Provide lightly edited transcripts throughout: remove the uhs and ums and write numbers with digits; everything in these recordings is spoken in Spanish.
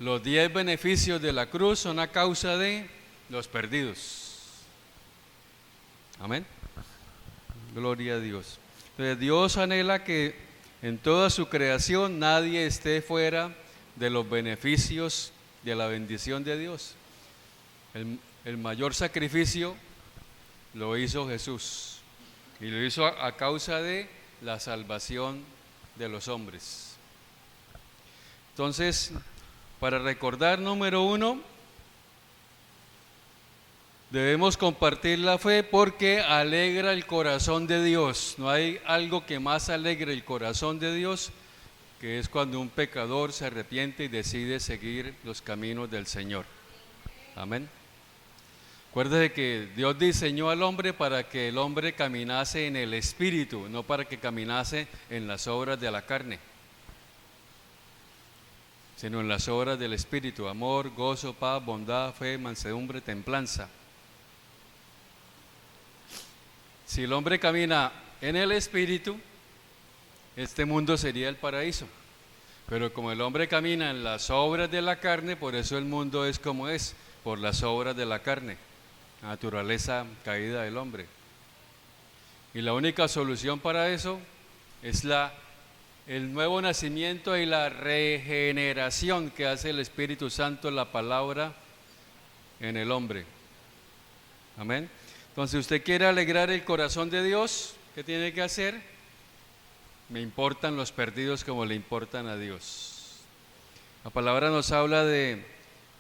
los 10 beneficios de la cruz son a causa de los perdidos. Amén. Gloria a Dios. Entonces Dios anhela que en toda su creación nadie esté fuera de los beneficios de la bendición de Dios. El mayor sacrificio lo hizo Jesús y lo hizo a causa de la salvación de los hombres. Entonces, para recordar, número 1, debemos compartir la fe porque alegra el corazón de Dios. No hay algo que más alegre el corazón de Dios que es cuando un pecador se arrepiente y decide seguir los caminos del Señor. Amén. Acuérdese que Dios diseñó al hombre para que el hombre caminase en el Espíritu, no para que caminase en las obras de la carne, sino en las obras del Espíritu: amor, gozo, paz, bondad, fe, mansedumbre, templanza. Si el hombre camina en el Espíritu, este mundo sería el paraíso. Pero como el hombre camina en las obras de la carne, por eso el mundo es como es, por las obras de la carne, la naturaleza caída del hombre. Y la única solución para eso es el nuevo nacimiento y la regeneración que hace el Espíritu Santo, la palabra, en el hombre. Amén. Entonces, si usted quiere alegrar el corazón de Dios, ¿qué tiene que hacer? Me importan los perdidos como le importan a Dios. La palabra nos habla de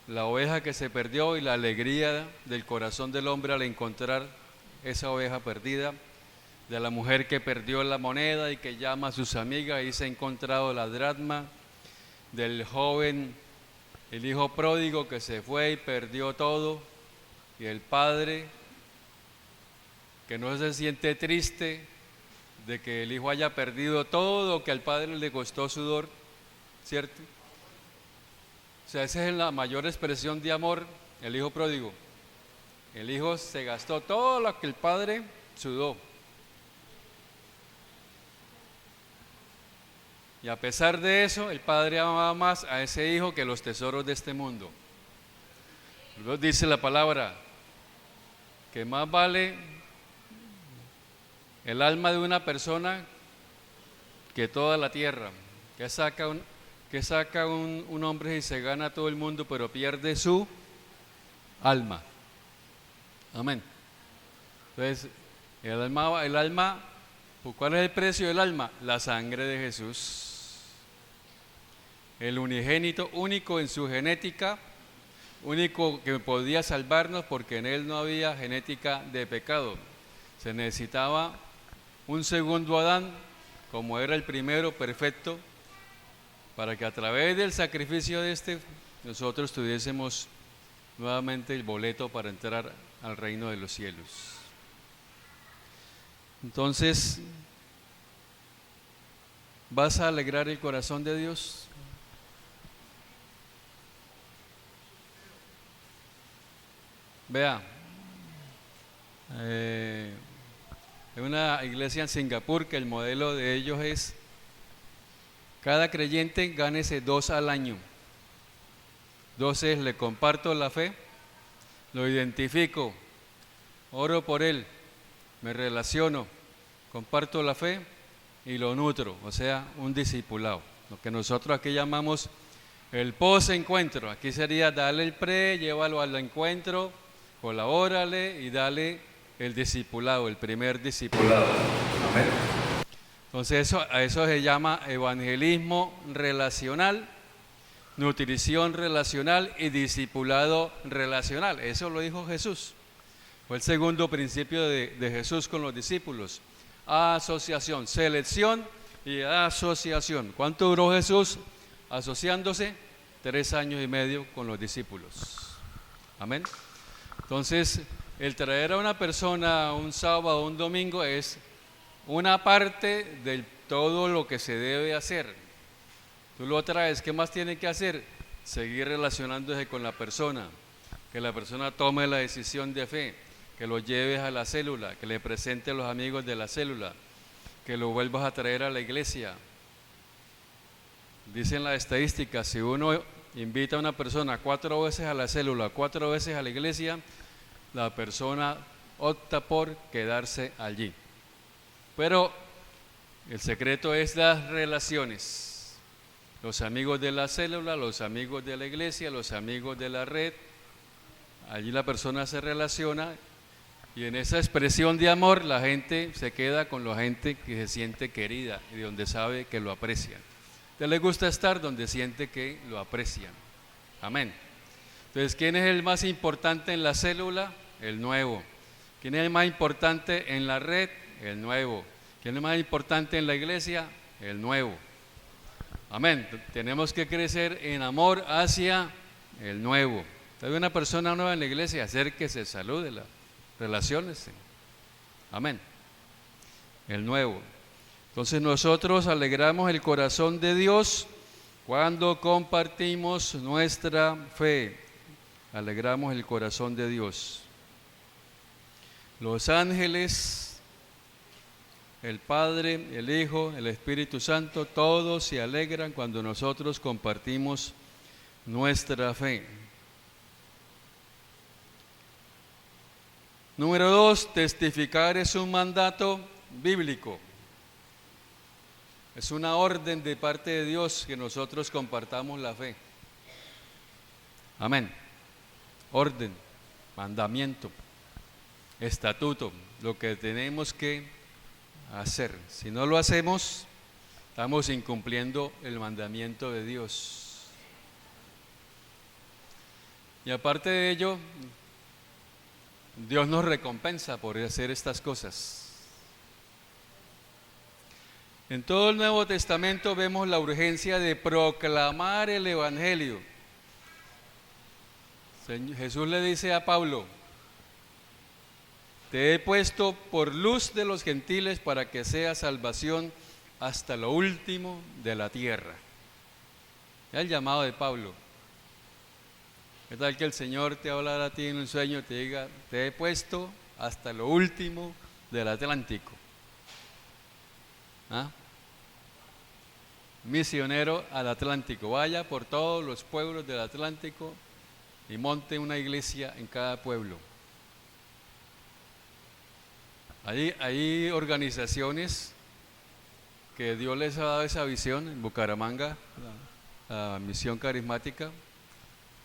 la oveja que se perdió y la alegría del corazón del hombre al encontrar esa oveja perdida, de la mujer que perdió la moneda y que llama a sus amigas y se ha encontrado la dracma, del joven, el hijo pródigo que se fue y perdió todo, y el padre que no se siente triste de que el hijo haya perdido todo, que al padre le costó sudor, ¿cierto? O sea, esa es la mayor expresión de amor, el hijo pródigo. El hijo se gastó todo lo que el padre sudó. Y a pesar de eso, el padre amaba más a ese hijo que los tesoros de este mundo. Luego dice la palabra que más vale el alma de una persona que toda la tierra. Que saca un hombre y se gana todo el mundo, pero pierde su alma. Amén. Entonces, el alma, ¿cuál es el precio del alma? La sangre de Jesús. El unigénito, único en su genética, único que podía salvarnos porque en él no había genética de pecado. Se necesitaba un segundo Adán, como era el primero, perfecto, para que a través del sacrificio de este, nosotros tuviésemos nuevamente el boleto para entrar al reino de los cielos. Entonces, ¿vas a alegrar el corazón de Dios? Vea, hay una iglesia en Singapur que el modelo de ellos es: cada creyente gánese 2 al año. 2 es: le comparto la fe, lo identifico, oro por él, me relaciono, comparto la fe y lo nutro, o sea, un discipulado. Lo que nosotros aquí llamamos el post-encuentro. Aquí sería darle el pre, llévalo al encuentro, colabórale y dale el discipulado, el primer discipulado. Amén. Entonces a eso se llama evangelismo relacional, nutrición relacional y discipulado relacional. Eso lo dijo Jesús. Fue el segundo principio de Jesús con los discípulos. Asociación, selección y asociación. ¿Cuánto duró Jesús asociándose? 3 años y medio con los discípulos. Amén. Entonces, el traer a una persona un sábado o un domingo es una parte de todo lo que se debe hacer. Tú lo traes, ¿qué más tiene que hacer? Seguir relacionándose con la persona, que la persona tome la decisión de fe, que lo lleves a la célula, que le presentes a los amigos de la célula, que lo vuelvas a traer a la iglesia. Dicen las estadísticas, si uno invita a una persona 4 veces a la célula, 4 veces a la iglesia, la persona opta por quedarse allí. Pero el secreto es las relaciones. Los amigos de la célula, los amigos de la iglesia, los amigos de la red. Allí la persona se relaciona y en esa expresión de amor la gente se queda con la gente que se siente querida y donde sabe que lo aprecian. A usted le gusta estar donde siente que lo aprecian. Amén. Entonces, ¿quién es el más importante en la célula? El nuevo. ¿Quién es el más importante en la red? El nuevo. ¿Quién es el más importante en la iglesia? El nuevo. Amén. Tenemos que crecer en amor hacia el nuevo. Hay una persona nueva en la iglesia, acérquese, salúdela, relaciónese. Amén. El nuevo. Entonces nosotros alegramos el corazón de Dios cuando compartimos nuestra fe. Alegramos el corazón de Dios. Los ángeles, el Padre, el Hijo, el Espíritu Santo, todos se alegran cuando nosotros compartimos nuestra fe. Número 2, testificar es un mandato bíblico. Es una orden de parte de Dios que nosotros compartamos la fe. Amén. Orden, mandamiento, estatuto, lo que tenemos que hacer. Si no lo hacemos, estamos incumpliendo el mandamiento de Dios. Y aparte de ello, Dios nos recompensa por hacer estas cosas. En todo el Nuevo Testamento vemos la urgencia de proclamar el Evangelio. Jesús le dice a Pablo: te he puesto por luz de los gentiles para que sea salvación hasta lo último de la tierra. Es el llamado de Pablo. ¿Qué tal que el Señor te hablara a ti en un sueño y te diga: te he puesto hasta lo último del Atlántico? ¿Ah? Misionero al Atlántico, vaya por todos los pueblos del Atlántico y monte una iglesia en cada pueblo. Hay organizaciones que Dios les ha dado esa visión. En Bucaramanga, la misión carismática,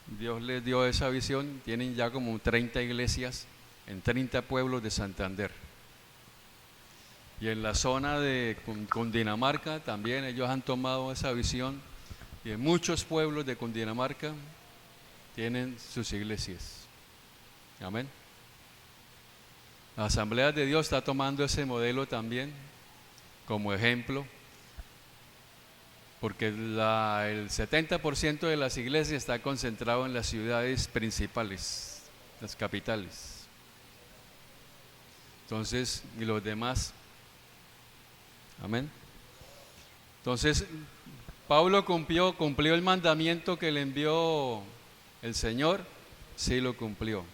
Dios les dio esa visión. Tienen ya como 30 iglesias en 30 pueblos de Santander. Y en la zona de Cundinamarca también ellos han tomado esa visión. Y en muchos pueblos de Cundinamarca tienen sus iglesias. Amén. La Asamblea de Dios está tomando ese modelo también como ejemplo, porque el 70% de las iglesias está concentrado en las ciudades principales, las capitales. Entonces, y los demás, amén. Entonces, Pablo cumplió el mandamiento que le envió el Señor, sí lo cumplió.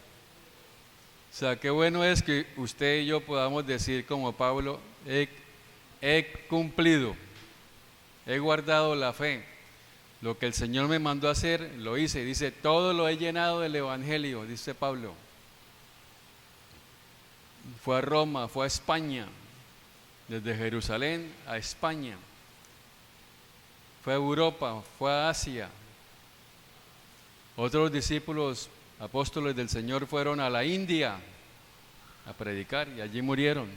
O sea, qué bueno es que usted y yo podamos decir como Pablo: he cumplido, he guardado la fe. Lo que el Señor me mandó a hacer, lo hice. Dice: todo lo he llenado del Evangelio, dice Pablo. Fue a Roma, fue a España, desde Jerusalén a España. Fue a Europa, fue a Asia. Otros discípulos, apóstoles del Señor, fueron a la India a predicar y allí murieron.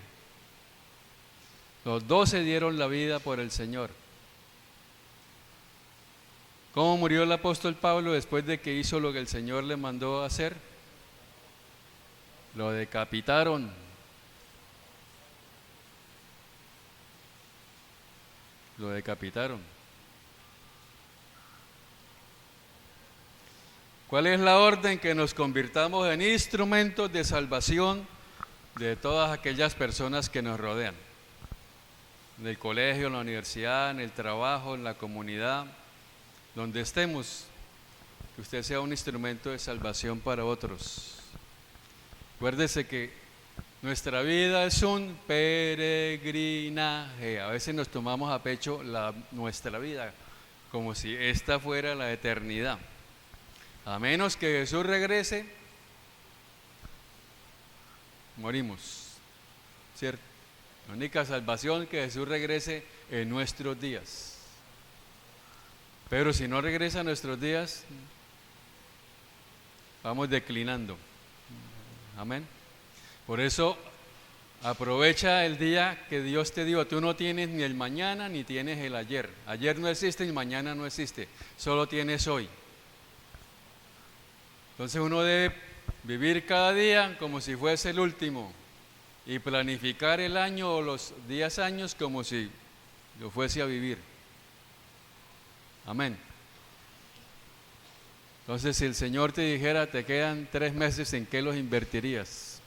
Los 12 dieron la vida por el Señor. ¿Cómo murió el apóstol Pablo después de que hizo lo que el Señor le mandó hacer? Lo decapitaron. Lo decapitaron. ¿Cuál es la orden? Que nos convirtamos en instrumentos de salvación de todas aquellas personas que nos rodean. En el colegio, en la universidad, en el trabajo, en la comunidad, donde estemos, que usted sea un instrumento de salvación para otros. Acuérdese que nuestra vida es un peregrinaje. A veces nos tomamos a pecho nuestra vida como si esta fuera la eternidad. A menos que Jesús regrese, morimos, ¿cierto? La única salvación que Jesús regrese en nuestros días. Pero si no regresa a nuestros días, vamos declinando. Amén. Por eso, aprovecha el día que Dios te dio. Tú no tienes ni el mañana ni tienes el ayer. Ayer no existe y mañana no existe. Solo tienes hoy. Entonces uno debe vivir cada día como si fuese el último y planificar el año o los 10 años como si lo fuese a vivir. Amén. Entonces, si el Señor te dijera, te quedan 3 meses, ¿en qué los invertirías?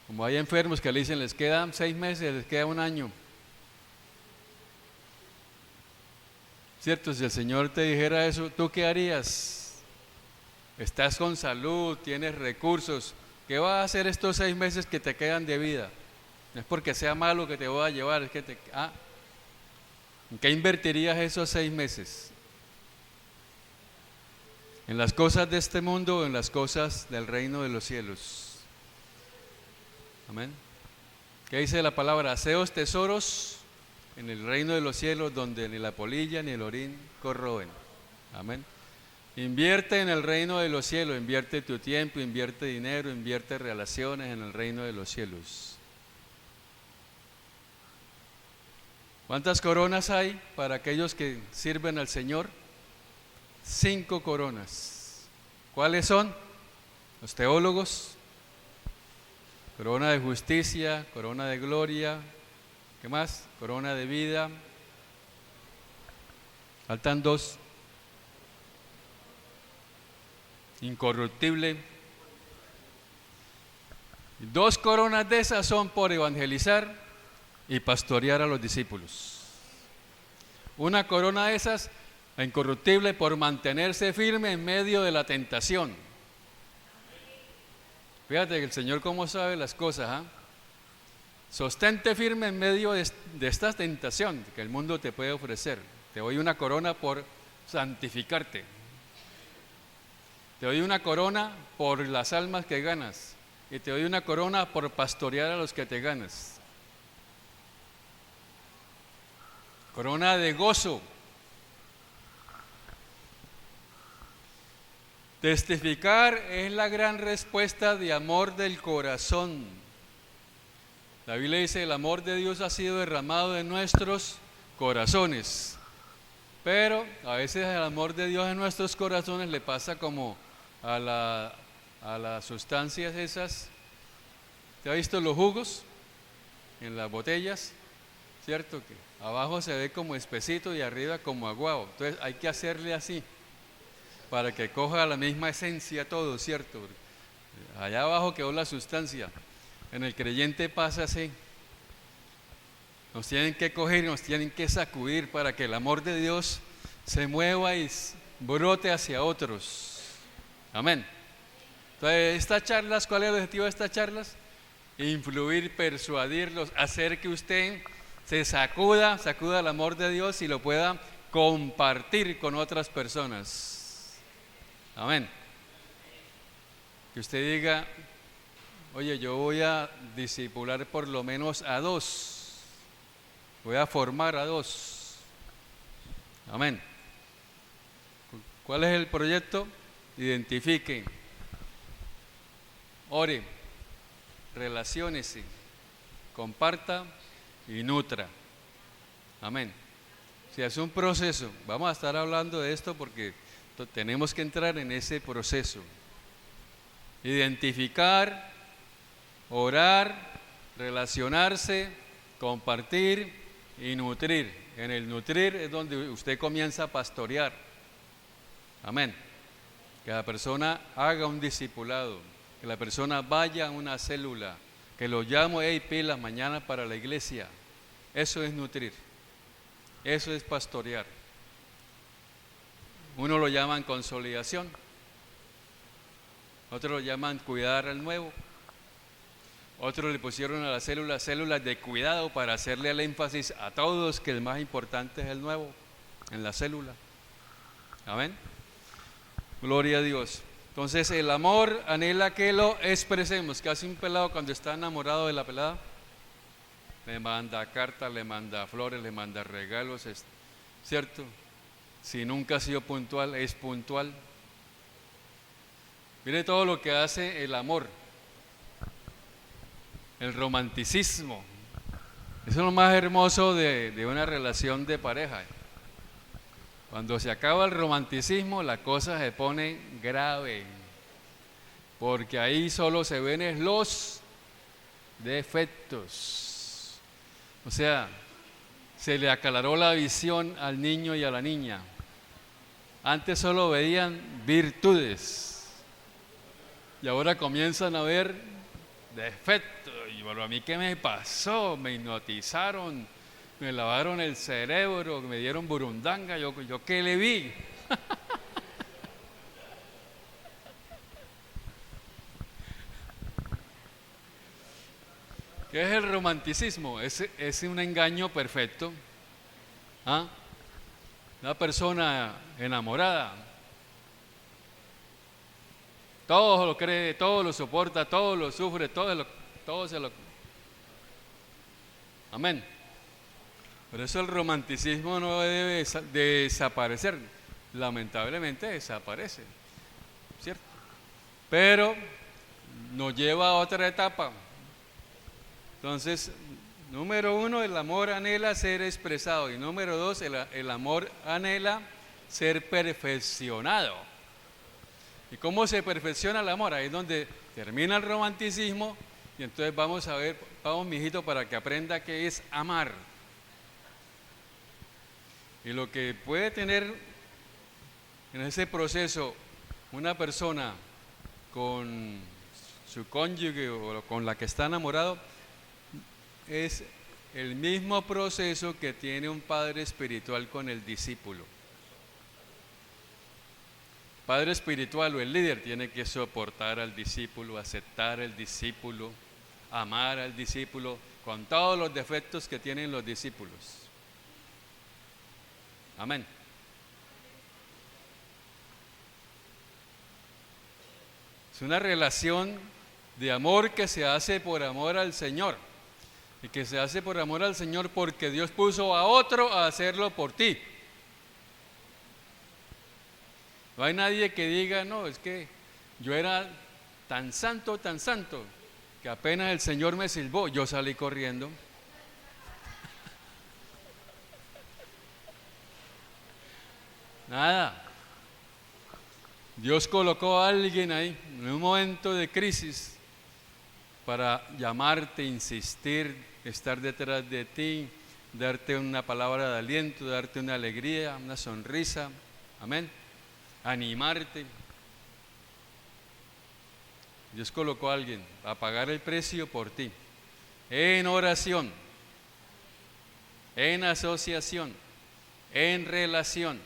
Como hay enfermos que le dicen, les quedan 6 meses, les queda 1 año. ¿Cierto? Si el Señor te dijera eso, ¿tú qué harías? Estás con salud, tienes recursos. ¿Qué vas a hacer estos 6 meses que te quedan de vida? No es porque sea malo que te voy a llevar, es que ¿en qué invertirías esos 6 meses? ¿En las cosas de este mundo o en las cosas del reino de los cielos? Amén. ¿Qué dice la palabra? Haceos tesoros en el reino de los cielos, donde ni la polilla ni el orín corroen. Amén. Invierte en el reino de los cielos, invierte tu tiempo, invierte dinero, invierte relaciones en el reino de los cielos. ¿Cuántas coronas hay para aquellos que sirven al Señor? 5 coronas. ¿Cuáles son? Los teólogos. Corona de justicia, corona de gloria. ¿Qué más? Corona de vida. Faltan 2. Incorruptible. 2 coronas de esas son por evangelizar y pastorear a los discípulos. Una corona de esas, la incorruptible, por mantenerse firme en medio de la tentación. Fíjate que el Señor cómo sabe las cosas, ¿eh? Sostente firme en medio de esta tentación que el mundo te puede ofrecer. Te doy una corona por santificarte. Te doy una corona por las almas que ganas. Y te doy una corona por pastorear a los que te ganas. Corona de gozo. Testificar es la gran respuesta de amor del corazón. La Biblia dice, el amor de Dios ha sido derramado en nuestros corazones. Pero a veces el amor de Dios en nuestros corazones le pasa como a las sustancias esas. ¿Te has visto los jugos en las botellas? ¿Cierto? Que abajo se ve como espesito y arriba como aguado. Entonces hay que hacerle así para que coja la misma esencia todo, ¿cierto? Allá abajo quedó la sustancia. En el creyente pasa así. Nos tienen que coger y nos tienen que sacudir para que el amor de Dios se mueva y brote hacia otros. Amén. Entonces, estas charlas, ¿cuál es el objetivo de estas charlas? Influir, persuadirlos, hacer que usted se sacuda el amor de Dios y lo pueda compartir con otras personas. Amén. Que usted diga, oye, yo voy a discipular por lo menos a 2. Voy a formar a 2. Amén. ¿Cuál es el proyecto? Identifique, ore, relaciónese, comparta y nutra. Amén. Si es un proceso, vamos a estar hablando de esto porque tenemos que entrar en ese proceso. Identificar, orar, relacionarse, compartir y nutrir. En el nutrir es donde usted comienza a pastorear. Amén. Que la persona haga un discipulado, que la persona vaya a una célula, que lo llamo, hey, pilas, mañana para la iglesia. Eso es nutrir, eso es pastorear. Uno lo llaman consolidación, otros lo llaman cuidar al nuevo, otros le pusieron a las células de cuidado para hacerle el énfasis a todos que el más importante es el nuevo. en la célula. Amén. Gloria a Dios. Entonces el amor anhela que lo expresemos. ¿Qué hace un pelado cuando está enamorado de la pelada? Le manda cartas, le manda flores, le manda regalos, ¿cierto? Si nunca ha sido puntual, es puntual. Mire todo lo que hace el amor, el romanticismo. Eso es lo más hermoso de una relación de pareja. Cuando se acaba el romanticismo, la cosa se pone grave, porque ahí solo se ven los defectos. O sea, se le aclaró la visión al niño y a la niña. Antes solo veían virtudes y ahora comienzan a ver defectos. Y bueno, ¿a mí qué me pasó? Me hipnotizaron, me lavaron el cerebro, me dieron burundanga, yo ¿qué le vi? ¿Qué es el romanticismo? Es un engaño perfecto. ¿Ah? Una persona enamorada, todo lo cree, todo lo soporta, todo lo sufre, todo se lo... Amén. Por eso el romanticismo no debe desaparecer. Lamentablemente desaparece, ¿cierto? Pero nos lleva a otra etapa. Entonces, número 1, el amor anhela ser expresado. Y número 2, el amor anhela ser perfeccionado. ¿Y cómo se perfecciona el amor? Ahí es donde termina el romanticismo. Y entonces vamos a ver, vamos mijito, para que aprenda qué es amar. Y lo que puede tener en ese proceso una persona con su cónyuge o con la que está enamorado es el mismo proceso que tiene un padre espiritual con el discípulo. Padre espiritual o el líder tiene que soportar al discípulo, aceptar al discípulo, amar al discípulo con todos los defectos que tienen los discípulos. Amén. Es una relación de amor que se hace por amor al Señor. Y que se hace por amor al Señor porque Dios puso a otro a hacerlo por ti. No hay nadie que diga, no, es que yo era tan santo, que apenas el Señor me silbó, yo salí corriendo. Nada. Dios colocó a alguien ahí en un momento de crisis para llamarte, insistir, estar detrás de ti, darte una palabra de aliento, darte una alegría, una sonrisa, amén, animarte. Dios colocó a alguien a pagar el precio por ti, en oración, en asociación, en relación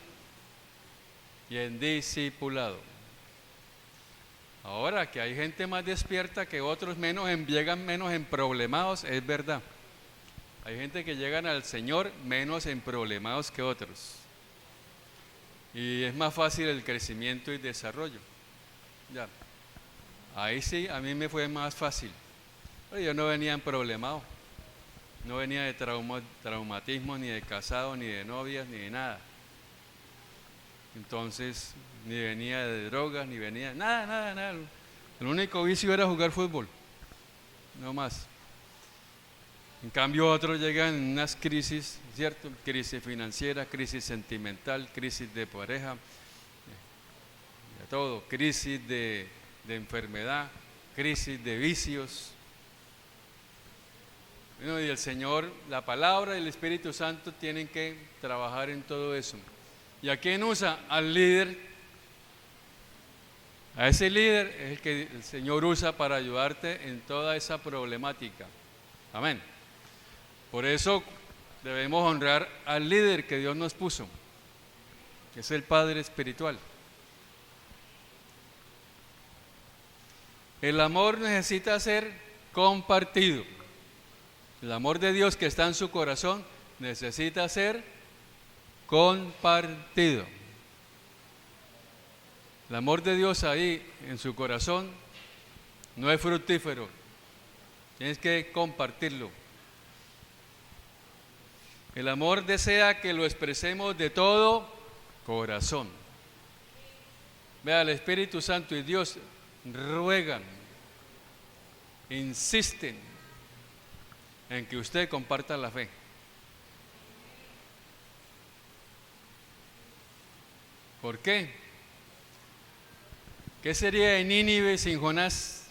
y en discipulado. Ahora que hay gente más despierta que otros, llegan menos emproblemados, es verdad. Hay gente que llegan al Señor menos emproblemados que otros. Y es más fácil el crecimiento y desarrollo. Ya. Ahí sí, a mí me fue más fácil. Pero yo no venía emproblemado. No venía de traumatismo, ni de casado, ni de novias, ni de nada. Entonces, ni venía de drogas, ni venía, nada. El único vicio era jugar fútbol, no más. En cambio, otros llegan en unas crisis, ¿cierto? Crisis financiera, crisis sentimental, crisis de pareja, de todo, crisis de enfermedad, crisis de vicios. Bueno, y el Señor, la palabra y el Espíritu Santo tienen que trabajar en todo eso. ¿Y a quién usa? Al líder. A ese líder es el que el Señor usa para ayudarte en toda esa problemática. Amén. Por eso debemos honrar al líder que Dios nos puso, que es el Padre espiritual. El amor necesita ser compartido. El amor de Dios que está en su corazón necesita ser compartido. El amor de Dios ahí en su corazón no es fructífero. Tienes que compartirlo. El amor desea que lo expresemos de todo corazón. Vea, el Espíritu Santo y Dios ruegan, insisten en que usted comparta la fe. ¿Por qué? ¿Qué sería de Nínive sin Jonás?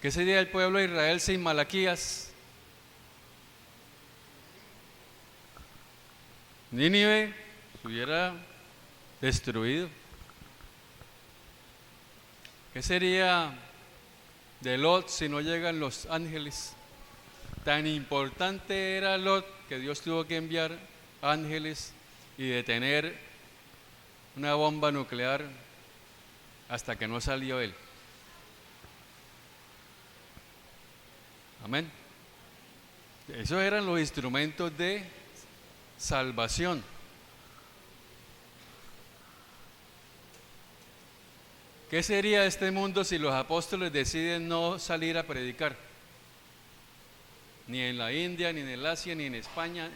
¿Qué sería el pueblo de Israel sin Malaquías? Nínive se hubiera destruido. ¿Qué sería de Lot si no llegan los ángeles? Tan importante era Lot que Dios tuvo que enviar ángeles y detener una bomba nuclear hasta que no salió él. Amén. Esos eran los instrumentos de salvación. ¿Qué sería de este mundo si los apóstoles deciden no salir a predicar? Ni en la India, ni en el Asia, ni en España.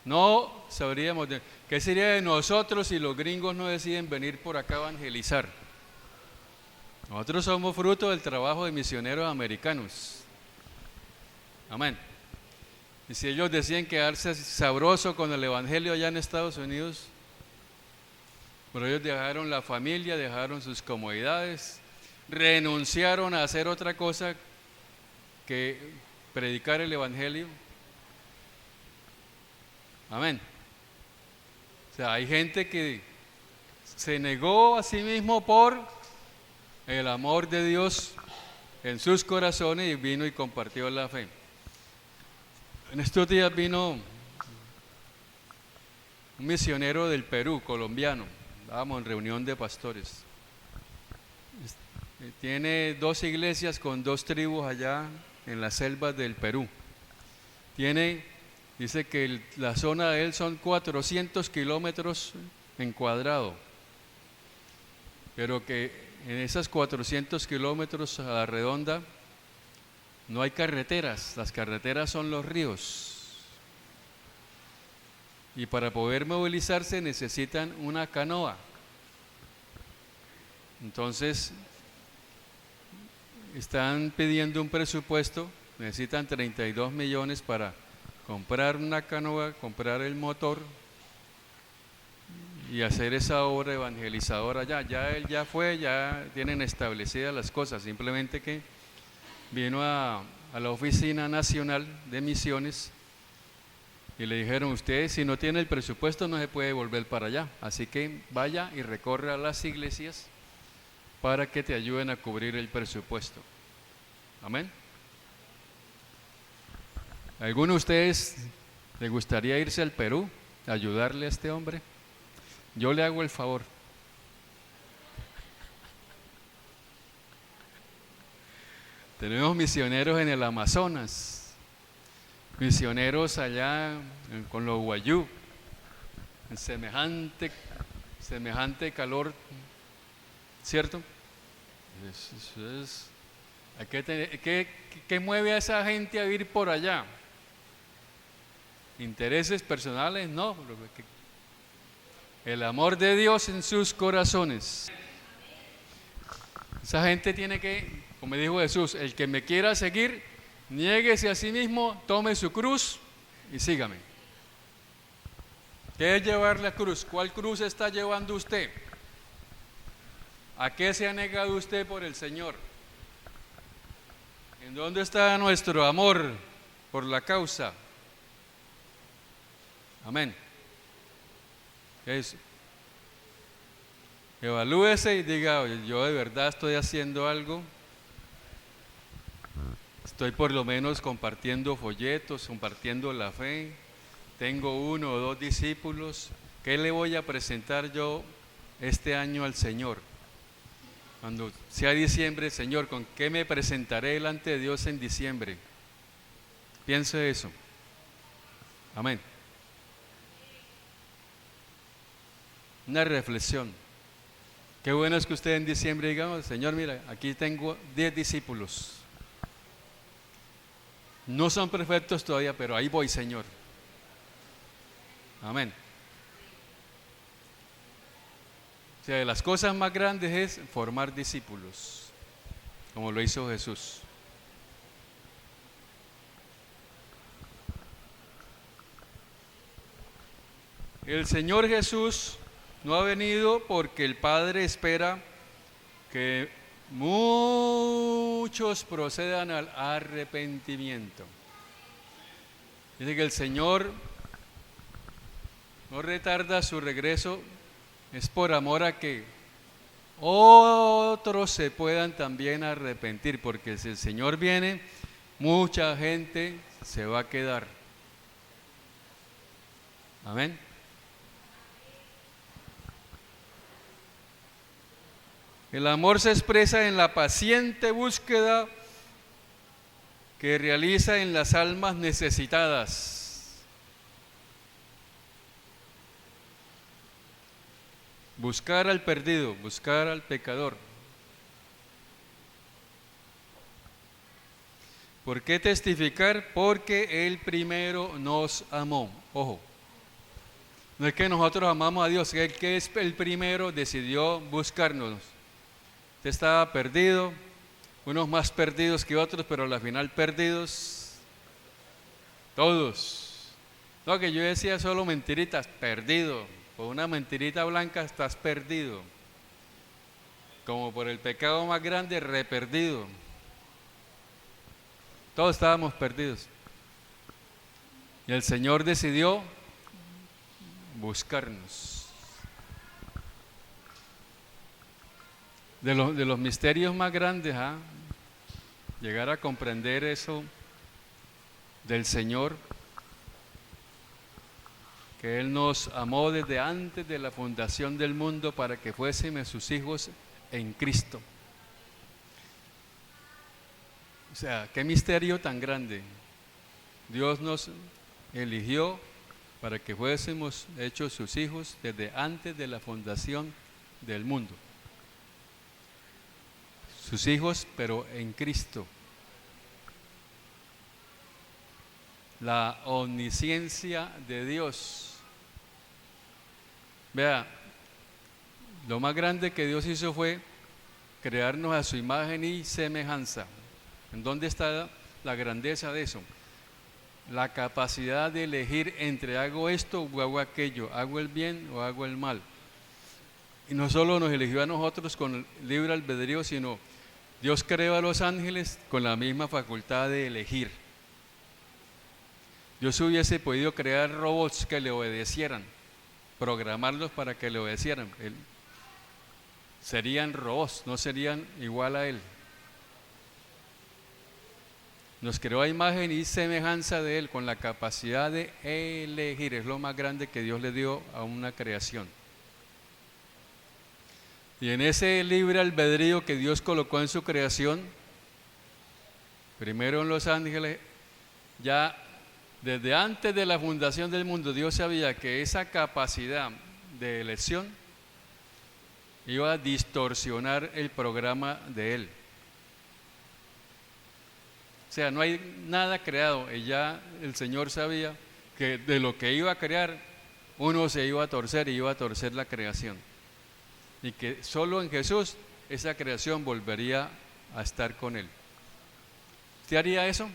No sabríamos. ¿Qué sería de nosotros si los gringos no deciden venir por acá a evangelizar? Nosotros somos fruto del trabajo de misioneros americanos. Amén. Y si ellos deciden quedarse sabroso con el evangelio allá en Estados Unidos, pero ellos dejaron la familia, dejaron sus comodidades, renunciaron a hacer otra cosa que predicar el evangelio. Amén. O sea, hay gente que se negó a sí mismo por el amor de Dios en sus corazones y vino y compartió la fe. En estos días vino un misionero del Perú, colombiano. Estábamos en reunión de pastores. Tiene 2 iglesias con 2 tribus allá en las selvas del Perú. Dice que la zona de él son 400 kilómetros en cuadrado, pero que en esas 400 kilómetros a la redonda no hay carreteras, las carreteras son los ríos. Y para poder movilizarse necesitan una canoa. Entonces, están pidiendo un presupuesto, necesitan 32 millones para comprar una canoa, comprar el motor y hacer esa obra evangelizadora allá. Ya él ya fue, ya tienen establecidas las cosas, simplemente que vino a la Oficina Nacional de Misiones y le dijeron: usted si no tiene el presupuesto no se puede volver para allá, así que vaya y recorra a las iglesias para que te ayuden a cubrir el presupuesto. Amén. ¿Alguno de ustedes le gustaría irse al Perú a ayudarle a este hombre? Yo le hago el favor. Tenemos misioneros en el Amazonas, misioneros allá con los Wayuu, en semejante calor, ¿cierto? Eso es, ¿qué mueve a esa gente a ir por allá? ¿Intereses personales? No. El amor de Dios en sus corazones. Esa gente tiene que, como dijo Jesús, el que me quiera seguir, niéguese a sí mismo, tome su cruz y sígame. ¿Qué es llevar la cruz? ¿Cuál cruz está llevando usted? ¿A qué se ha negado usted por el Señor? ¿En dónde está nuestro amor por la causa? Amén. Eso. Evalúese y diga: oye, yo de verdad estoy haciendo algo. Estoy por lo menos compartiendo folletos, compartiendo la fe. Tengo 1 o 2 discípulos. ¿Qué le voy a presentar yo este año al Señor? Cuando sea diciembre, Señor, ¿con qué me presentaré delante de Dios en diciembre? Piense eso. Amén. Una reflexión. Qué bueno es que usted en diciembre diga, Señor, mira, aquí tengo 10 discípulos. No son perfectos todavía, pero ahí voy, Señor. Amén. O sea, de las cosas más grandes es formar discípulos, como lo hizo Jesús. El Señor Jesús no ha venido porque el Padre espera que muchos procedan al arrepentimiento. Dice que el Señor no retarda su regreso, es por amor a que otros se puedan también arrepentir, porque si el Señor viene, mucha gente se va a quedar. Amén. El amor se expresa en la paciente búsqueda que realiza en las almas necesitadas. Buscar al perdido, buscar al pecador. ¿Por qué testificar? Porque Él primero nos amó. Ojo, no es que nosotros amamos a Dios, Él que es el primero decidió buscarnos. Usted estaba perdido, unos más perdidos que otros, pero al final perdidos todos. No, que yo decía solo mentiritas, perdido. Por una mentirita blanca estás perdido. Como por el pecado más grande, reperdido. Todos estábamos perdidos. Y el Señor decidió buscarnos. De los misterios más grandes, llegar a comprender eso del Señor, que Él nos amó desde antes de la fundación del mundo para que fuésemos sus hijos en Cristo. O sea, qué misterio tan grande. Dios nos eligió para que fuésemos hechos sus hijos desde antes de la fundación del mundo. Sus hijos, pero en Cristo. La omnisciencia de Dios. Vea, lo más grande que Dios hizo fue crearnos a su imagen y semejanza. ¿En dónde está la grandeza de eso? La capacidad de elegir entre hago esto o hago aquello, hago el bien o hago el mal. Y no solo nos eligió a nosotros con libre albedrío, sino Dios creó a los ángeles con la misma facultad de elegir. Dios hubiese podido crear robots que le obedecieran, programarlos para que le obedecieran. Serían robots, no serían igual a Él. Nos creó a imagen y semejanza de Él con la capacidad de elegir. Es lo más grande que Dios le dio a una creación. Y en ese libre albedrío que Dios colocó en su creación, primero en los ángeles, ya desde antes de la fundación del mundo, Dios sabía que esa capacidad de elección iba a distorsionar el programa de Él. O sea, no hay nada creado, y ya el Señor sabía que de lo que iba a crear, uno se iba a torcer y iba a torcer la creación. Y que solo en Jesús esa creación volvería a estar con Él. ¿Usted haría eso?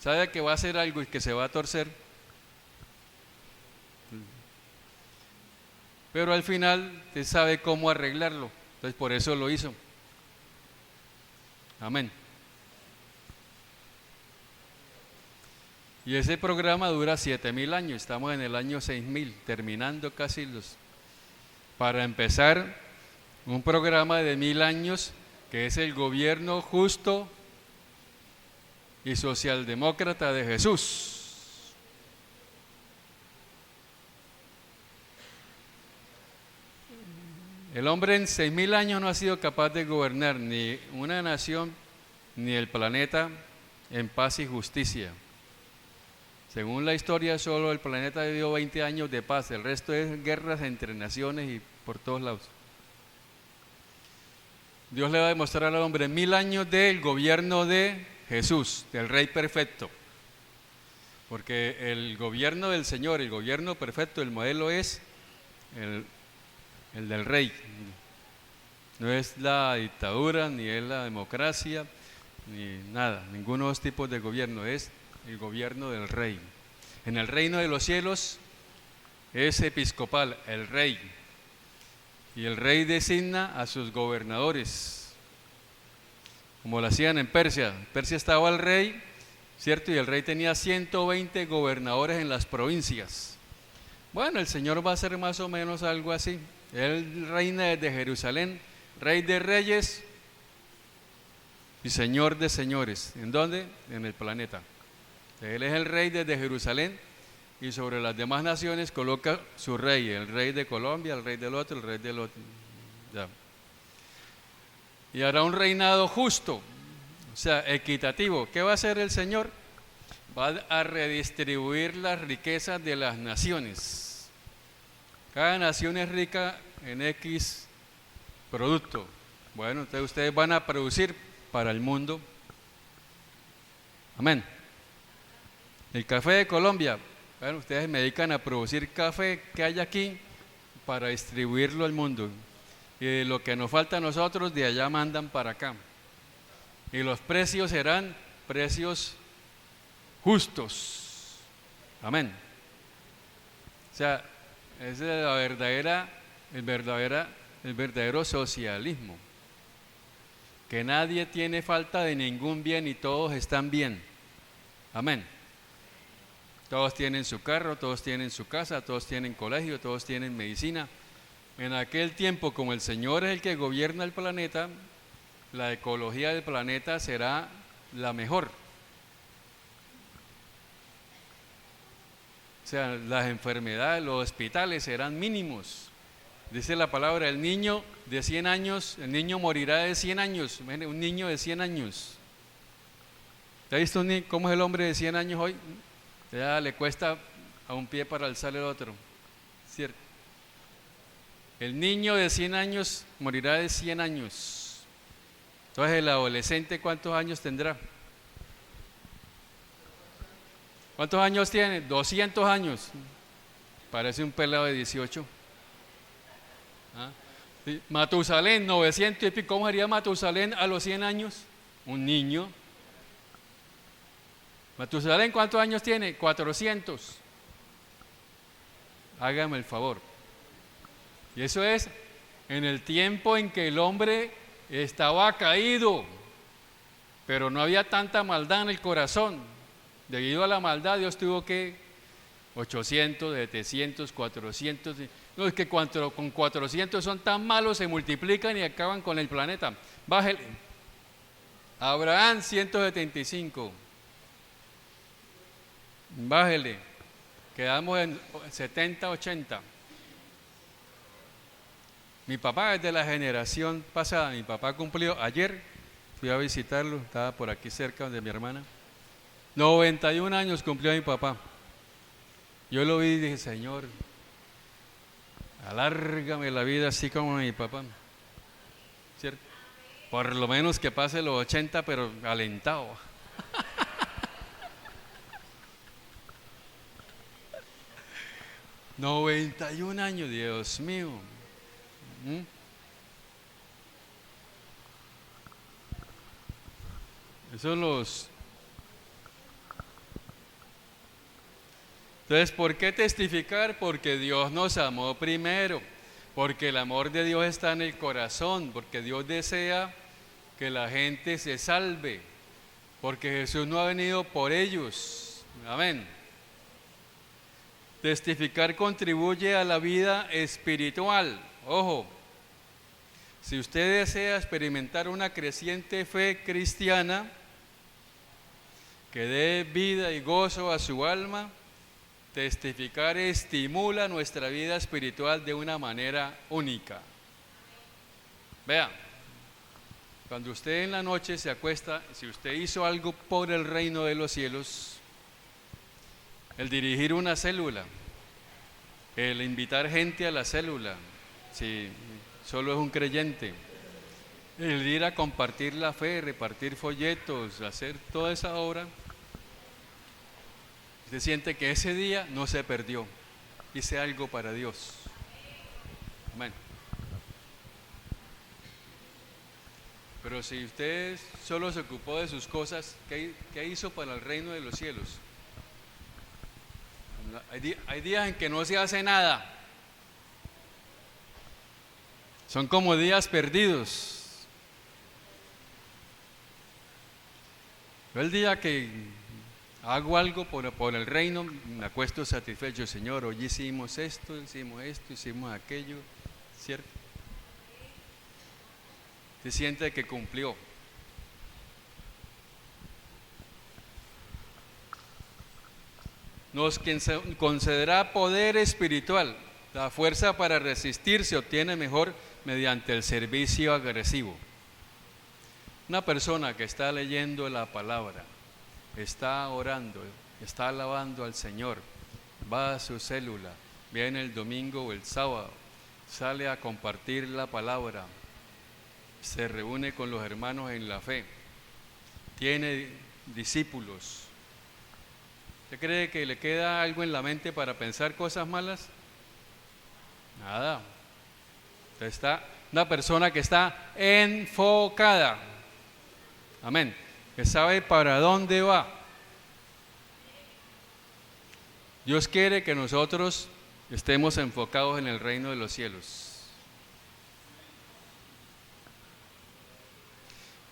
¿Sabe que va a hacer algo y que se va a torcer? Pero al final usted sabe cómo arreglarlo. Entonces por eso lo hizo. Amén. Y ese programa dura 7.000 años. Estamos en el año 6.000, terminando casi los... Para empezar, un programa de 1.000 años que es el gobierno justo y socialdemócrata de Jesús. El hombre en 6.000 años no ha sido capaz de gobernar ni una nación ni el planeta en paz y justicia. Según la historia, solo el planeta vivió 20 años de paz, el resto es guerras entre naciones y por todos lados. Dios le va a demostrar al hombre 1000 años del gobierno de Jesús, del Rey perfecto. Porque el gobierno del Señor, el gobierno perfecto, el modelo es el del Rey. No es la dictadura, ni es la democracia, ni nada, ninguno de los tipos de gobierno, es el gobierno del Rey. En el reino de los cielos es episcopal, el Rey. Y el Rey designa a sus gobernadores, como lo hacían en Persia. En Persia estaba el Rey, ¿cierto? Y el Rey tenía 120 gobernadores en las provincias. Bueno, el Señor va a hacer más o menos algo así. Él reina desde Jerusalén, Rey de reyes y Señor de señores. ¿En dónde? En el planeta. Él es el Rey desde Jerusalén y sobre las demás naciones coloca su rey, el rey de Colombia, el rey del otro, el rey del otro. Ya. Y hará un reinado justo, o sea, equitativo. ¿Qué va a hacer el Señor? Va a redistribuir las riquezas de las naciones. Cada nación es rica en X producto. Bueno, entonces ustedes van a producir para el mundo. Amén. El café de Colombia. Bueno, ustedes me dedican a producir café que hay aquí para distribuirlo al mundo. Y lo que nos falta a nosotros, de allá mandan para acá. Y los precios serán precios justos. Amén. O sea, ese es el verdadero socialismo. Que nadie tiene falta de ningún bien y todos están bien. Amén. Todos tienen su carro, todos tienen su casa, todos tienen colegio, todos tienen medicina. En aquel tiempo, como el Señor es el que gobierna el planeta, la ecología del planeta será la mejor. O sea, las enfermedades, los hospitales serán mínimos. Dice la palabra, el niño de 100 años, el niño morirá de 100 años. Un niño de 100 años. ¿Te has visto cómo es el hombre de 100 años hoy? Ya le cuesta a un pie para alzar el otro, ¿cierto? El niño de 100 años morirá de 100 años. Entonces, el adolescente, ¿cuántos años tendrá? ¿Cuántos años tiene? 200 años. Parece un pelado de 18. ¿Ah? Matusalén, 900 y pico. ¿Cómo sería Matusalén a los 100 años? Un niño. Matusalén, ¿cuántos años tiene? 400. Hágame el favor. Y eso es en el tiempo en que el hombre estaba caído, pero no había tanta maldad en el corazón. Debido a la maldad, Dios tuvo que 800, 700, 400. No, es que cuando con 400 son tan malos, se multiplican y acaban con el planeta. Bájele. Abraham, 175. Bájele, quedamos en 70, 80. Mi papá es de la generación pasada, mi papá cumplió ayer, fui a visitarlo, estaba por aquí cerca de mi hermana. 91 años cumplió mi papá. Yo lo vi y dije, Señor, alárgame la vida así como mi papá, ¿cierto? Por lo menos que pase los 80, pero alentado. 91 años, Dios mío. Esos los... Entonces, ¿por qué testificar? Porque Dios nos amó primero, porque el amor de Dios está en el corazón, porque Dios desea que la gente se salve, porque Jesús no ha venido por ellos. Amén. Testificar contribuye a la vida espiritual. Ojo, si usted desea experimentar una creciente fe cristiana que dé vida y gozo a su alma, testificar estimula nuestra vida espiritual de una manera única. Vea, cuando usted en la noche se acuesta, si usted hizo algo por el reino de los cielos, el dirigir una célula, el invitar gente a la célula, si solo es un creyente, el ir a compartir la fe, repartir folletos, hacer toda esa obra, se siente que ese día no se perdió, hice algo para Dios. Amén. Pero si usted solo se ocupó de sus cosas, ¿qué hizo para el reino de los cielos? Hay días en que no se hace nada. Son como días perdidos. Yo el día que hago algo por el reino, me acuesto satisfecho. Señor, hoy hicimos esto, hicimos aquello, ¿cierto? Se siente que cumplió. Nos concederá poder espiritual. La fuerza para resistir se obtiene mejor mediante el servicio agresivo. Una persona que está leyendo la palabra, está orando, está alabando al Señor, va a su célula, viene el domingo o el sábado, sale a compartir la palabra, se reúne con los hermanos en la fe, tiene discípulos. ¿Usted cree que le queda algo en la mente para pensar cosas malas? Nada. Usted está una persona que está enfocada. Amén. Que sabe para dónde va. Dios quiere que nosotros estemos enfocados en el reino de los cielos.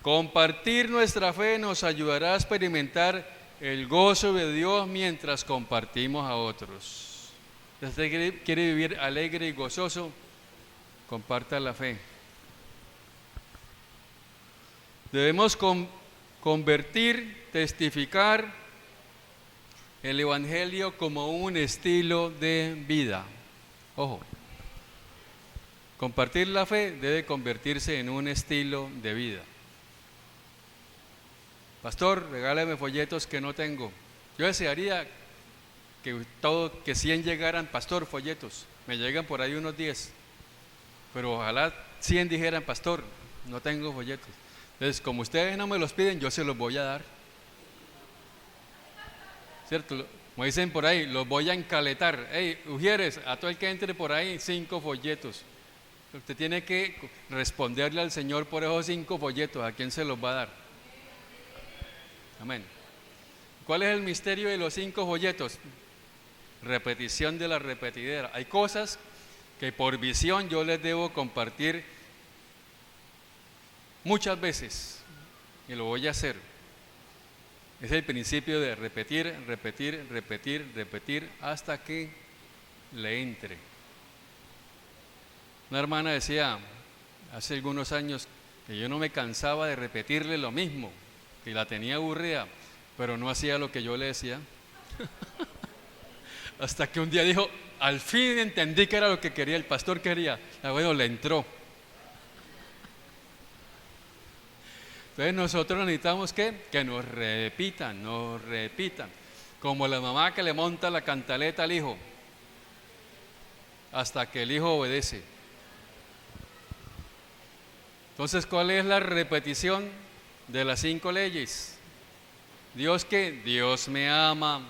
Compartir nuestra fe nos ayudará a experimentar el gozo de Dios mientras compartimos a otros. Si usted quiere vivir alegre y gozoso, comparta la fe. Debemos convertir, testificar el Evangelio como un estilo de vida. Ojo, compartir la fe debe convertirse en un estilo de vida. Pastor, regálame folletos que no tengo. Yo desearía que 100 llegaran, pastor, folletos. Me llegan por ahí unos 10. Pero ojalá 100 dijeran, pastor, no tengo folletos. Entonces, como ustedes no me los piden, yo se los voy a dar. ¿Cierto? Como dicen por ahí, los voy a encaletar. Hey, Ujieres, a todo el que entre por ahí, 5 folletos. Usted tiene que responderle al Señor por esos 5 folletos. ¿A quién se los va a dar? Amén. ¿Cuál es el misterio de los 5 folletos? Repetición de la repetidera. Hay cosas que por visión yo les debo compartir muchas veces y lo voy a hacer. Es el principio de repetir, repetir, repetir, repetir hasta que le entre. Una hermana decía hace algunos años que yo no me cansaba de repetirle lo mismo, que la tenía aburrida, pero no hacía lo que yo le decía. Hasta que un día dijo, al fin entendí que era lo que quería, el pastor quería. Bueno, le entró. Entonces nosotros necesitamos que nos repitan, como la mamá que le monta la cantaleta al hijo, hasta que el hijo obedece. Entonces, ¿cuál es la repetición de las 5 leyes? Dios me ama,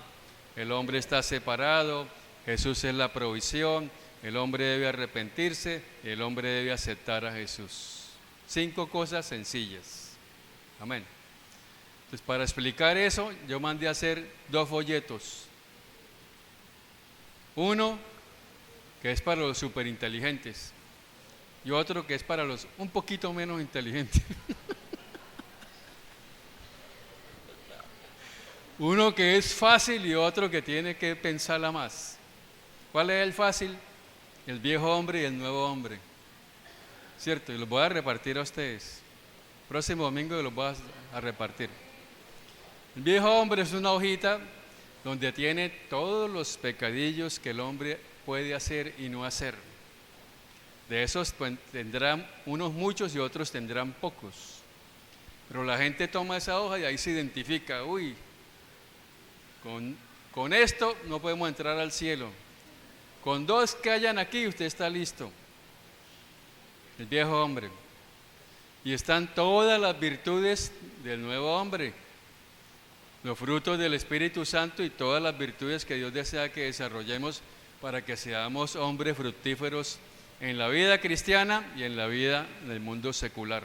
el hombre está separado, Jesús es la provisión, el hombre debe arrepentirse, el hombre debe aceptar a Jesús. 5 cosas sencillas. Amén. Entonces, para explicar eso, yo mandé a hacer 2 folletos. Uno que es para los superinteligentes y otro que es para los un poquito menos inteligentes. Uno que es fácil y otro que tiene que pensarla más. ¿Cuál es el fácil? El viejo hombre y el nuevo hombre. ¿Cierto? Y los voy a repartir a ustedes. Próximo domingo los voy a repartir. El viejo hombre es una hojita donde tiene todos los pecadillos que el hombre puede hacer y no hacer. De esos pues, tendrán unos muchos y otros tendrán pocos. Pero la gente toma esa hoja y ahí se identifica, con con esto no podemos entrar al cielo. Con 2 que hayan aquí, usted está listo. El viejo hombre. Y están todas las virtudes del nuevo hombre. Los frutos del Espíritu Santo y todas las virtudes que Dios desea que desarrollemos para que seamos hombres fructíferos en la vida cristiana y en la vida del mundo secular.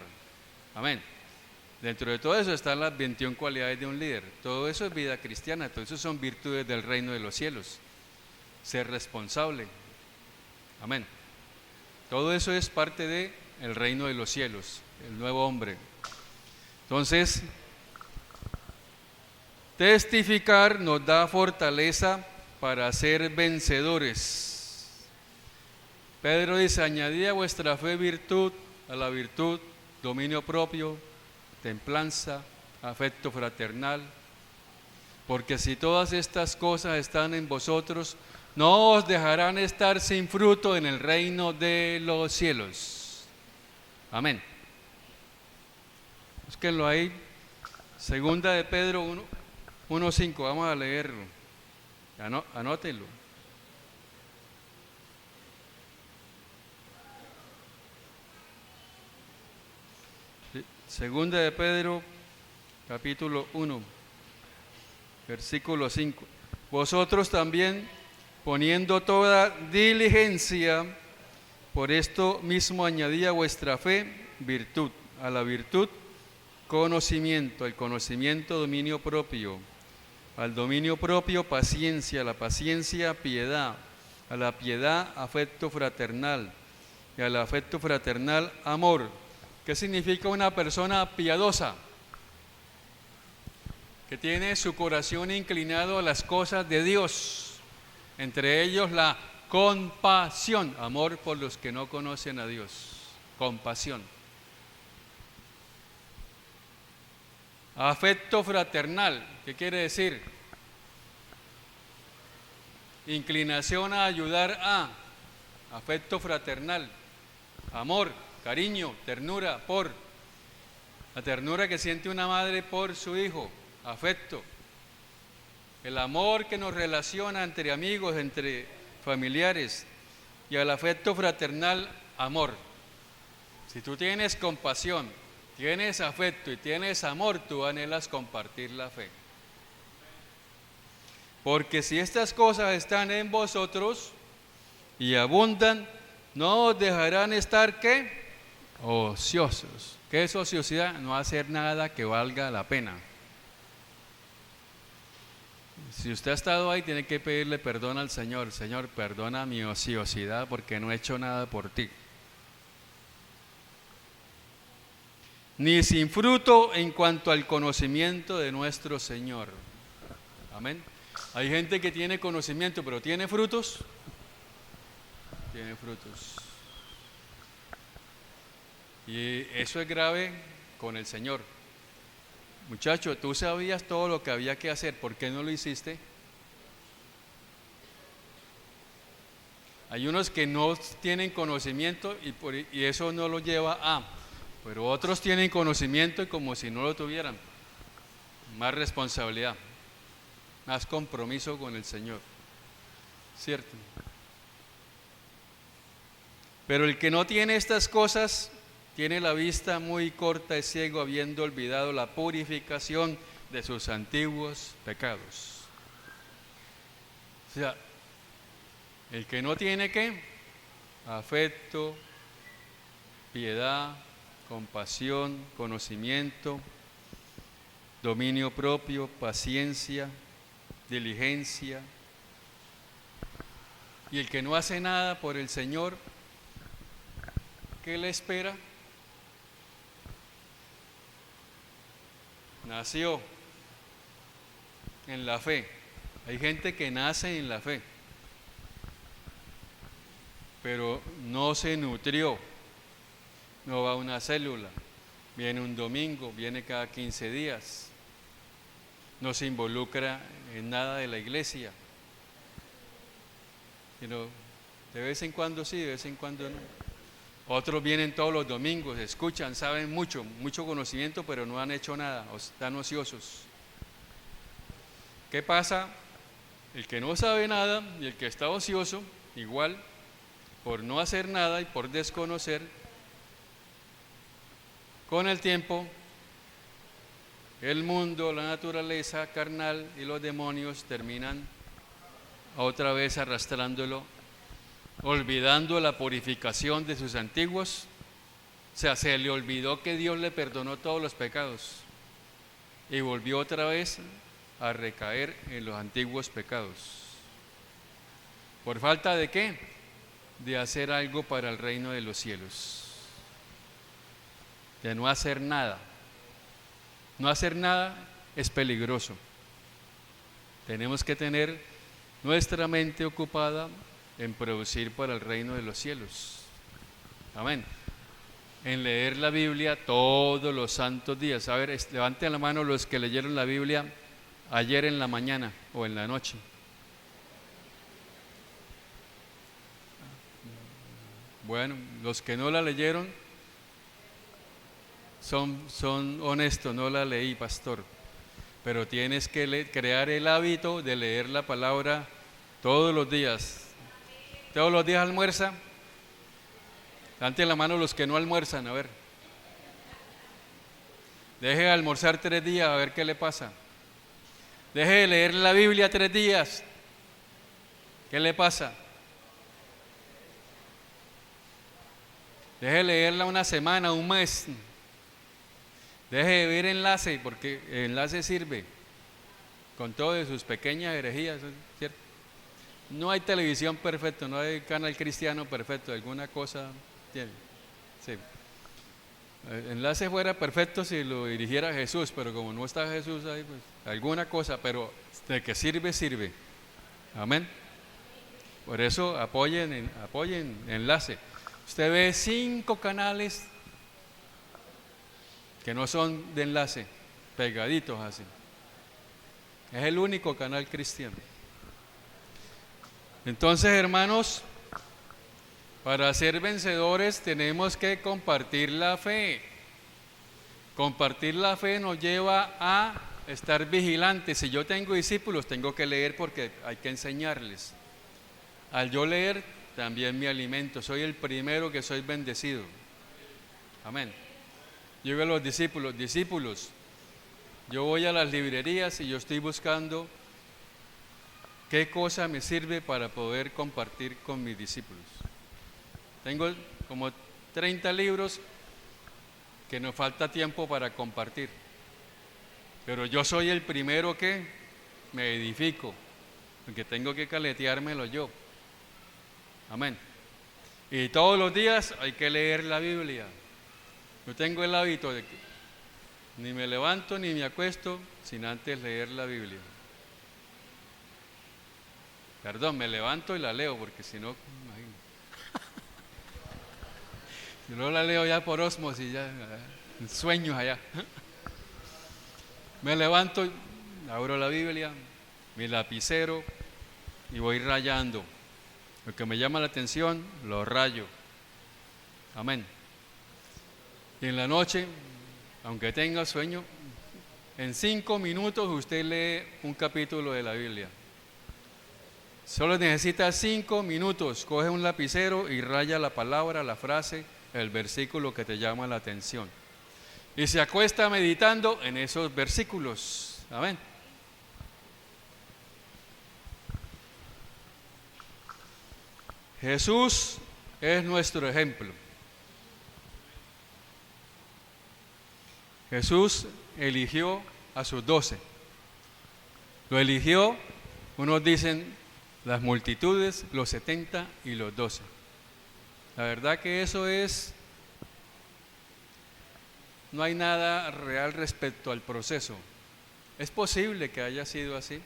Amén. Dentro de todo eso están las 21 cualidades de un líder. Todo eso es vida cristiana, todo eso son virtudes del reino de los cielos. Ser responsable. Amén. Todo eso es parte del reino de los cielos, el nuevo hombre. Entonces, testificar nos da fortaleza para ser vencedores. Pedro dice, añadid a vuestra fe virtud, a la virtud, dominio propio, templanza, afecto fraternal, porque si todas estas cosas están en vosotros, no os dejarán estar sin fruto en el reino de los cielos. Amén. Búsquenlo ahí, segunda de Pedro 1:5, vamos a leerlo, anótenlo. Segunda de Pedro, capítulo 1, versículo 5. Vosotros también, poniendo toda diligencia, por esto mismo añadid a vuestra fe virtud, a la virtud conocimiento, al conocimiento dominio propio, al dominio propio paciencia, a la paciencia piedad, a la piedad afecto fraternal y al afecto fraternal amor. ¿Qué significa una persona piadosa? Que tiene su corazón inclinado a las cosas de Dios, entre ellos la compasión, amor por los que no conocen a Dios, compasión. Afecto fraternal, ¿qué quiere decir? Inclinación a ayudar a, afecto fraternal, amor, cariño, ternura por, la ternura que siente una madre por su hijo, afecto, el amor que nos relaciona entre amigos, entre familiares, y al afecto fraternal, amor. Si tú tienes compasión, tienes afecto y tienes amor, tú anhelas compartir la fe. Porque si estas cosas están en vosotros y abundan, no os dejarán estar, ¿qué? Ociosos. ¿Qué es ociosidad? No hacer nada que valga la pena. Si usted ha estado ahí, tiene que pedirle perdón al Señor. Señor, perdona mi ociosidad porque no he hecho nada por ti. Ni sin fruto en cuanto al conocimiento de nuestro Señor. Amén. Hay gente que tiene conocimiento, pero ¿tiene frutos? Tiene frutos. Y eso es grave con el Señor. Muchacho, tú sabías todo lo que había que hacer, ¿por qué no lo hiciste? Hay unos que no tienen conocimiento y eso no lo lleva a, pero otros tienen conocimiento y como si no lo tuvieran. Más responsabilidad, más compromiso con el Señor, ¿cierto? Pero el que no tiene estas cosas tiene la vista muy corta y ciego, habiendo olvidado la purificación de sus antiguos pecados. O sea, el que no tiene ¿qué? Afecto, piedad, compasión, conocimiento, dominio propio, paciencia, diligencia. Y el que no hace nada por el Señor, ¿qué le espera? Nació en la fe. Hay gente que nace en la fe, pero no se nutrió, no va a una célula, viene un domingo, viene cada 15 días, no se involucra en nada de la iglesia, sino de vez en cuando sí, de vez en cuando no. Otros vienen todos los domingos, escuchan, saben mucho conocimiento, pero no han hecho nada, están ociosos. ¿Qué pasa El que no sabe nada y el que está ocioso, igual, por no hacer nada y por desconocer, con el tiempo, el mundo, la naturaleza carnal y los demonios terminan otra vez arrastrándolo, olvidando la purificación de sus antiguos. O sea, se le olvidó que Dios le perdonó todos los pecados y volvió otra vez a recaer en los antiguos pecados. ¿Por falta de qué? De hacer algo para el reino de los cielos. De no hacer nada. No hacer nada es peligroso. Tenemos que tener nuestra mente ocupada en producir para el reino de los cielos. Amén. En leer la Biblia todos los santos días. A ver, levanten la mano los que leyeron la Biblia ayer en la mañana o en la noche. Bueno, los que no la leyeron son honestos, no la leí, pastor. Pero tienes que crear el hábito de leer la palabra todos los días. ¿Todos los días almuerza? Levanten la mano los que no almuerzan, a ver. Deje de almorzar 3 días, a ver qué le pasa. Deje de leer la Biblia 3 días. ¿Qué le pasa? Deje de leerla una semana, un mes. Deje de ver enlace, porque el enlace sirve con todas sus pequeñas herejías, ¿cierto? No hay televisión perfecta, no hay canal cristiano perfecto, alguna cosa tiene. Sí. El enlace fuera perfecto si lo dirigiera Jesús, pero como no está Jesús ahí, pues alguna cosa, pero de que sirve, sirve. Amén. Por eso apoyen enlace. Usted ve 5 canales que no son de enlace, pegaditos así. Es el único canal cristiano. Entonces, hermanos, para ser vencedores tenemos que compartir la fe. Compartir la fe nos lleva a estar vigilantes. Si yo tengo discípulos, tengo que leer porque hay que enseñarles. Al yo leer, también me alimento. Soy el primero que soy bendecido. Amén. Yo digo a los discípulos, yo voy a las librerías y yo estoy buscando qué cosa me sirve para poder compartir con mis discípulos. Tengo como 30 libros que nos falta tiempo para compartir, pero yo soy el primero que me edifico, porque tengo que caleteármelo yo. Amén. Y todos los días hay que leer la Biblia. Yo tengo el hábito de que ni me levanto ni me acuesto sin antes leer la Biblia. Perdón, me levanto y la leo, porque si no, imagínate. Si no la leo ya por osmosis, ya en sueños allá. Me levanto, abro la Biblia, mi lapicero y voy rayando. Lo que me llama la atención, lo rayo. Amén. Y en la noche, aunque tenga sueño, en 5 minutos usted lee un capítulo de la Biblia. Solo necesita 5 minutos, coge un lapicero y raya la palabra, la frase, el versículo que te llama la atención. Y se acuesta meditando en esos versículos. Amén. Jesús es nuestro ejemplo. Jesús eligió a sus 12. Lo eligió, unos dicen, las multitudes, los 70 y los 12. La verdad que eso es, no hay nada real respecto al proceso. Es posible que haya sido así,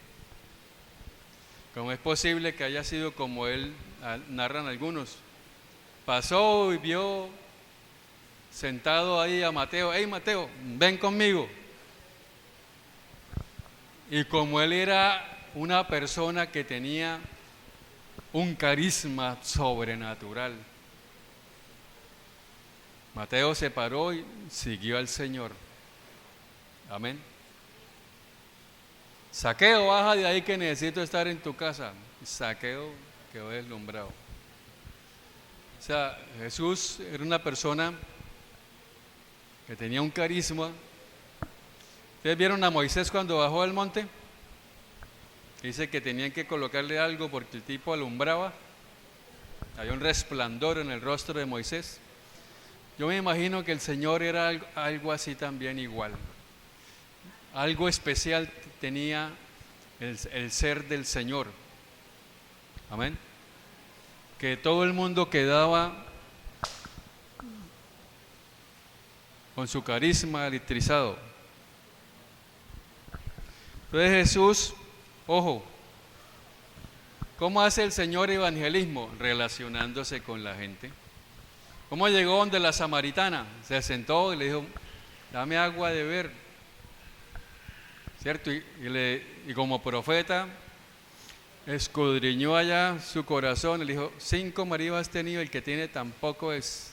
como es posible que haya sido como él narran algunos. Pasó y vio sentado ahí a Mateo, hey Mateo, ven conmigo. Y como él era una persona que tenía un carisma sobrenatural, Mateo se paró y siguió al Señor. Amén. Zaqueo, baja de ahí que necesito estar en tu casa. Y Zaqueo quedó deslumbrado. O sea, Jesús era una persona que tenía un carisma. ¿Ustedes vieron a Moisés cuando bajó al monte? Dice que tenían que colocarle algo porque el tipo alumbraba. Había un resplandor en el rostro de Moisés. Yo me imagino que el Señor era algo así también igual. Algo especial tenía el ser del Señor. Amén. Que todo el mundo quedaba con su carisma electrizado. Entonces Jesús, ojo, ¿cómo hace el Señor evangelismo? Relacionándose con la gente. ¿Cómo llegó donde la samaritana? Se sentó y le dijo, dame agua de beber. ¿Cierto? Y como profeta, escudriñó allá su corazón y le dijo, 5 maridos has tenido, el que tiene tampoco es.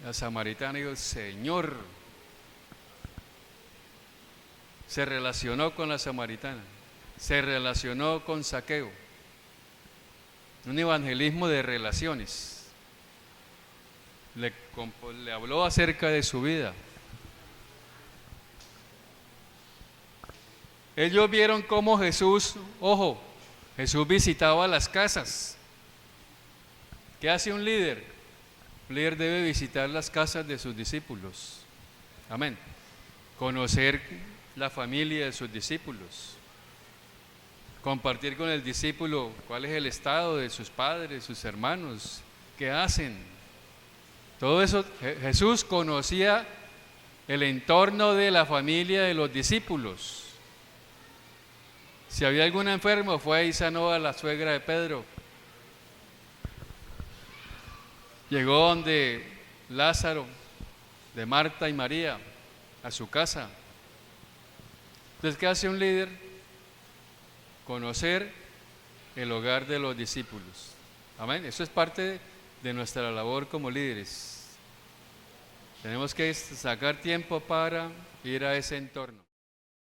La samaritana dijo, Señor. Se relacionó con la samaritana, se relacionó con Zaqueo. Un evangelismo de relaciones. Le habló acerca de su vida. Ellos vieron cómo Jesús, ojo, Jesús visitaba las casas. ¿Qué hace un líder? Un líder debe visitar las casas de sus discípulos. Amén. Conocer la familia de sus discípulos. Compartir con el discípulo cuál es el estado de sus padres, sus hermanos, qué hacen. Todo eso, Jesús conocía el entorno de la familia de los discípulos. Si había algún enfermo, fue y sanó a la suegra de Pedro. Llegó donde Lázaro, de Marta y María, a su casa. Entonces, ¿qué hace un líder? Conocer el hogar de los discípulos. Amén. Eso es parte de nuestra labor como líderes. Tenemos que sacar tiempo para ir a ese entorno.